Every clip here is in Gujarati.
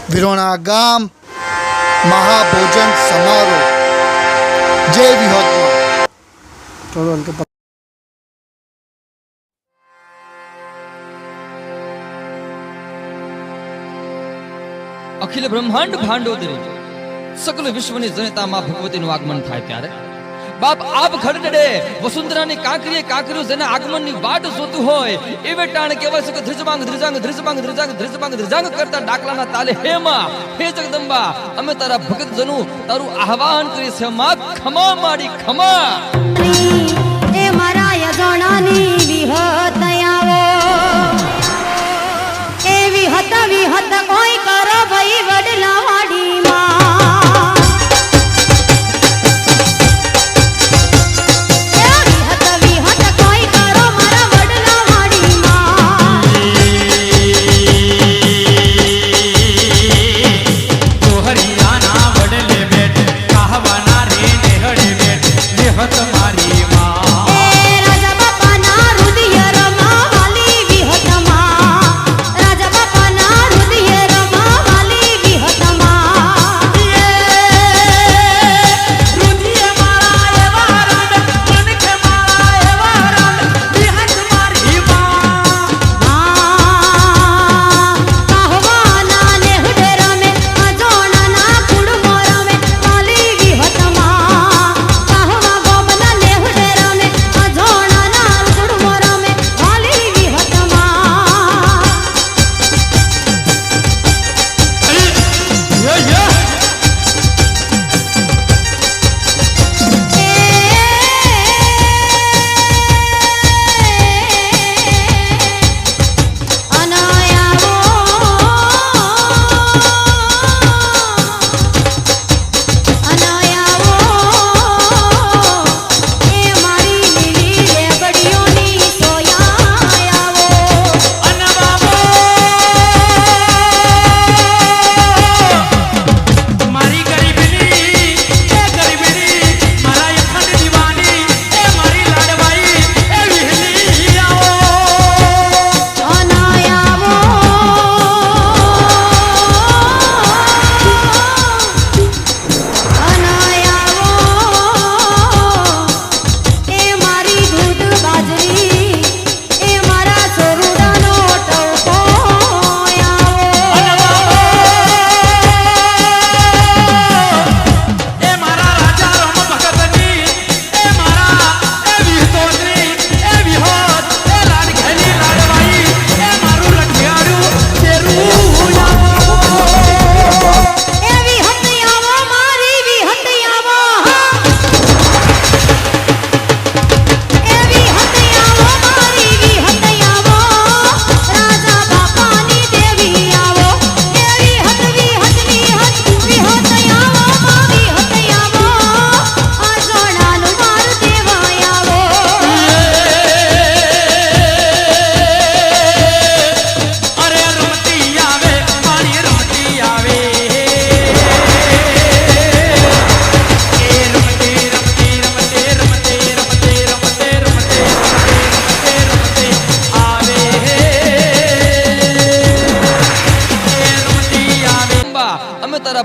વિરોણા ગામ મહાભોજન સમારોહ જય વિહોતમાં અખિલ બ્રહ્માંડ ભાંડોદરી સકલ વિશ્વની જનતામાં ભગવતીનું આગમન થાય ત્યારે બાપ આપ ખડડે વસુંધરાની કાંકરીએ કાંકર્યું જેના આગમનની વાટ જોતું હોય એવે ટાણ કહેવાય છે કે ધ્રિજમાંગ ધ્રિજાંગ ધ્રિજમાંગ ધ્રિજાંગ ધ્રિજમાંગ ધ્રિજાંગ કરતા ડાકલાના તાલે હે માં હે જગદંબા અમે તારા ભગત જનું તારું આહવાન કરી છે માં ખમા માડી ખમા એ મારા યજોણાની વિહત આવો એ વિહત કોઈ કરો ભઈ વડલા વાડીમાં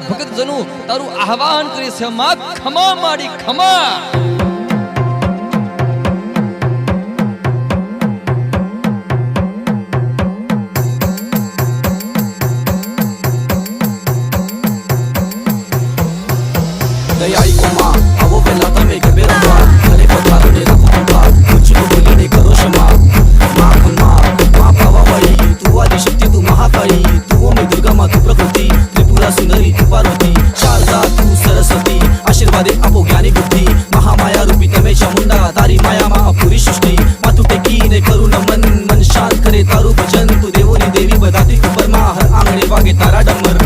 ભગત જનું તારું આહવાન કરી છે માં ખમા માડી ખમા દયાઈ કોમા આવો પેલા તમે ગરબે રમવા ભલે પધારો ને રાખો અંબા મુજકો બોલીને કરો ક્ષમા માં ખમા માં ભાવાવાઈ તું આદિ શક્તિ તું મહાકાળી તું ઓમે દુર્ગા માં તું પ્રકૃતિ ત્રિપુરા સુંદરી તું પાર્વતી શારદા તું સરસ્વતી આશીર્વાદે આપો જ્ઞાની બુદ્ધિ મહામાયા રૂપી તમે ચામુંડા તારી માયામાં અપૂરી સૃષ્ટિ માથું ટેકીને કરું નમન મન શાંત કરે તારું ભજન તું દેવોની દેવી બધાથી ઉપરમાં હર આંગણે વાગે તારા ડમર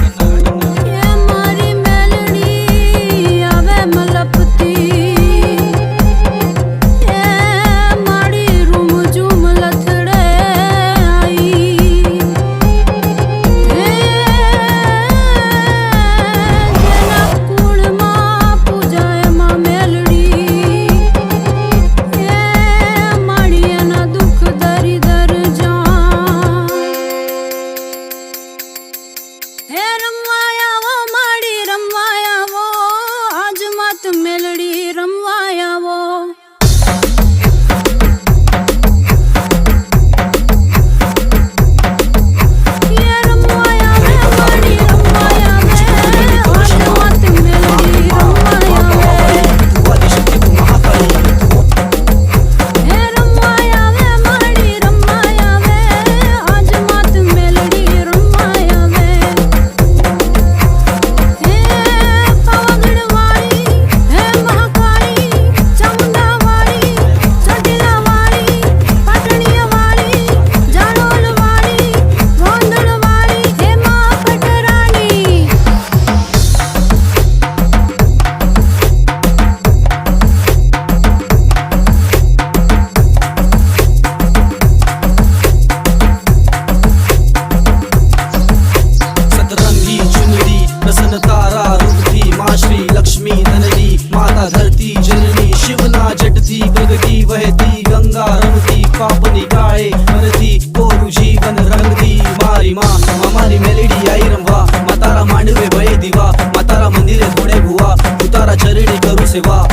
હે રમવાયાવો માડી રમવાયાવો આજ માત મેલડી રમવાયાવો વહેતી ગંગા રમતી પાપની કાળે મનથી કોરું જીવન રંગતી મારી માં મારી મેલેડી આઈ રમવા મા તારા માંડવે ભય દીવા મા તારા મંદિરે થોડે ભુવા હું તારા ચરણે કરું સેવા